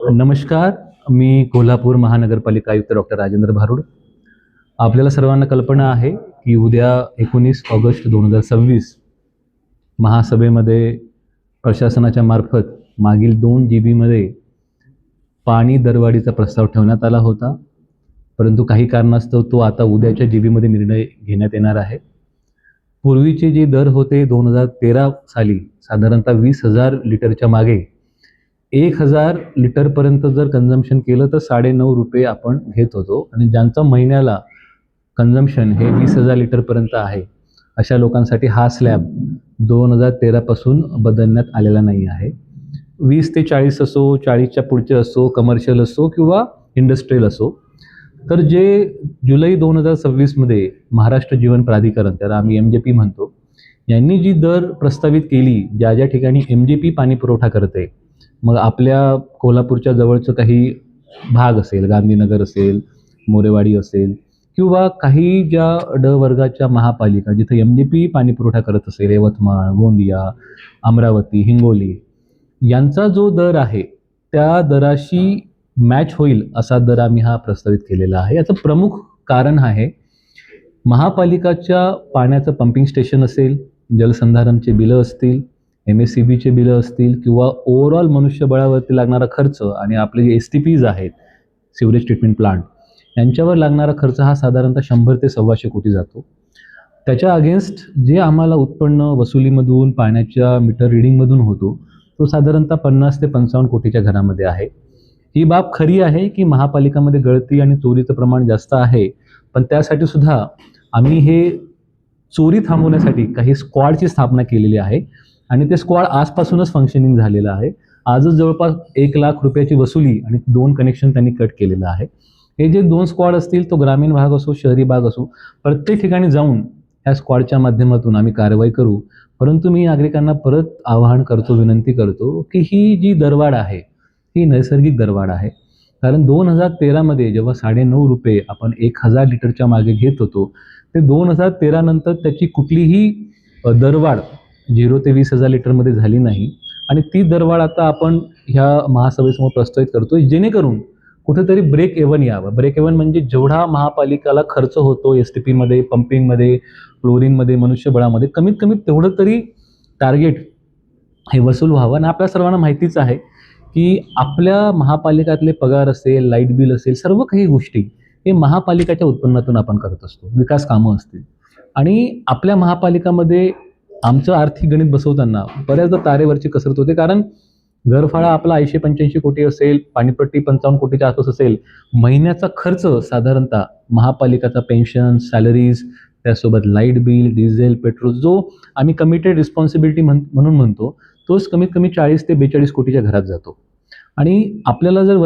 नमस्कार. मी कोल्हापूर महानगरपालिका आयुक्त डॉक्टर राजेंद्र भारुड. आपल्याला सर्वांना कल्पना आहे की उद्या 19 ऑगस्ट 2026 महासभेमध्ये प्रशासनाच्या मार्फत मागील 2 GB पाणी दरवाढीचा प्रस्ताव ठेवण्यात आला होता, परंतु काही कारणास्तव तो आता उद्याच्या GB निर्णय घेण्यात येणार आहे. पूर्वीचे जे दर होते 2013 साली साधारणतः 20,000 लिटरच्या मागे 1,000 लिटरपर्यंत जर कन्झम्पशन केलं तर ₹9.5 आपण घेत होतो आणि ज्यांचा महिन्याला कन्झम्पशन हे 20,000 लिटरपर्यंत आहे अशा लोकांसाठी हा स्लॅब 2013 पासून बदलण्यात आलेला नाही आहे. 20 ते 40 असो, 40च्या पुढचे असो, कमर्शियल असो किंवा इंडस्ट्रियल असो, तर जे जुलै 2026 महाराष्ट्र जीवन प्राधिकरण, त्याला आम्ही MJP म्हणतो, यांनी जी दर प्रस्तावित केली, ज्या ज्या ठिकाणी MJP पाणी पुरवठा करते, मग आपल्या कोल्हापूरच्या जवळचं काही भाग असेल, गांधीनगर असेल, मोरेवाडी असेल किंवा काही ज्या ड वर्गाच्या महापालिका जिथे MJP पाणी पुरवठा करत असेल, यवतमाळ, गोंदिया, अमरावती, हिंगोली, यांचा जो दर आहे त्या दराशी मॅच होईल असा दर आम्ही हा प्रस्तावित केलेला आहे. याचं प्रमुख कारण आहे महापालिकाच्या पाण्याचं पंपिंग स्टेशन असेल, जलसंधारणचे बिलं असतील, MSCBचे बिलं असतील किंवा ओव्हरऑल मनुष्यबळावरती लागणारा खर्च आणि आपले जे STPs आहेत, सिवरेज ट्रीटमेंट प्लांट, यांच्यावर लागणारा खर्च हा साधारणतः 100 ते 125 कोटी जातो. त्याच्या अगेन्स्ट जे आम्हाला उत्पन्न वसुलीमधून, पाण्याच्या मीटर रिडिंगमधून होतो, तो साधारणतः 50 ते 55 कोटीच्या घरामध्ये आहे. ही बाब खरी आहे की महापालिकामध्ये गळती आणि चोरीचं प्रमाण जास्त आहे, पण त्यासाठी सुद्धा आम्ही हे चोरी थांबवण्यासाठी काही स्क्वॉडची स्थापना केलेली आहे आणि ते स्क्वॉड आजपासूनच फंक्शनिंग झालेलं आहे. आजच जवळपास ₹1,00,000 वसुली आणि 2 कनेक्शन त्यांनी कट केलेलं आहे. हे जे 2 स्क्वॉड असतील, तो ग्रामीण भाग असो, शहरी भाग असो, प्रत्येक ठिकाणी जाऊन ह्या स्क्वॉडच्या माध्यमातून आम्ही कारवाई करू. परंतु मी नागरिकांना परत आवाहन करतो, विनंती करतो की ही जी दरवाढ आहे ही नैसर्गिक दरवाढ आहे. कारण 2013 जेव्हा ₹9.5 आपण 1,000 लिटरच्या मागे घेत होतो, ते 2013 नंतर त्याची कुठलीही दरवाढ 0 ते 20,000 लिटरमध्ये झाली नाही आणि ती दरवाढ आता आपण ह्या महासभेसमोर प्रस्तावित करतोय, जेणेकरून कुठेतरी ब्रेक इव्हन यावं. ब्रेक इव्हन म्हणजे जेवढा महापालिकाला खर्च होतो STPमध्ये, पंपिंगमध्ये, फ्लोरिंगमध्ये, मनुष्यबळामध्ये, कमीत कमी तेवढं तरी टार्गेट हे वसूल व्हावं. आणि आपल्या सर्वांना माहितीच आहे की आपल्या महापालिकातले पगार असेल, लाईट बिल असेल, सर्व काही गोष्टी हे महापालिकाच्या उत्पन्नातून आपण करत असतो, विकास कामं असतील. आणि आपल्या महापालिकामध्ये आमचं आर्थिक गणित बसवताना बऱ्याचदा तारेवरची कसरत होते, कारण घरफाळा आपला 80-85 कोटी असेल, पाणीपट्टी 55 कोटीच्या आसपास असेल. महिन्याचा खर्च साधारणतः महापालिकाचा पेन्शन, सॅलरीज, त्यासोबत लाईट बिल, डिझेल, पेट्रोल, जो आम्ही कमिटेड रिस्पॉन्सिबिलिटी म्हणून म्हणतो, तोच कमीत कमी 40 ते 42 कोटीच्या घरात जातो. आणि आपल्याला जर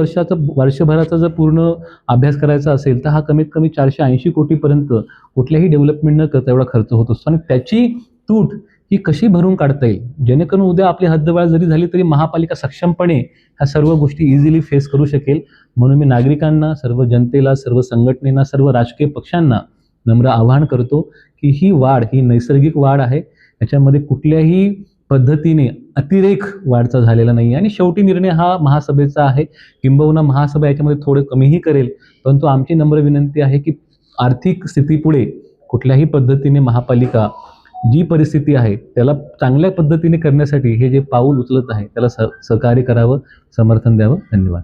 वर्षभराचा जर पूर्ण अभ्यास करायचा असेल तर हा कमीत कमी 480 कोटीपर्यंत कुठल्याही डेव्हलपमेंट न करता एवढा खर्च होत असतो. आणि त्याची तूट ही कशी भरून काढता येईल, जेणेकरून उद्या आपली हद्दवाढ जरी झाली तरी महापालिका सक्षमपणे ह्या सर्व गोष्टी इझिली फेस करू शकेल. म्हणून मी नागरिकांना, सर्व जनतेला, सर्व संघटनेला, सर्व राजकीय पक्षांना नम्र आवाहन करतो की ही वाढ ही नैसर्गिक वाढ आहे. याच्यामध्ये कुठल्याही पद्धतीने अतिरेक वाढचा झालेला नाही. आणि शेवटी निर्णय हा महासभेचा आहे. किंबहुना महासभा याच्यामध्ये थोडं कमीही करेल, परंतु आमची नम्र विनंती आहे की आर्थिक स्थितीपुढे कुठल्याही पद्धतीने महापालिका जी परिस्थिती आहे त्याला चांगल्या पद्धतीने करण्यासाठी हे जे पाऊल उचलत आहे त्याला सहकार्य करावं, समर्थन द्यावं. धन्यवाद.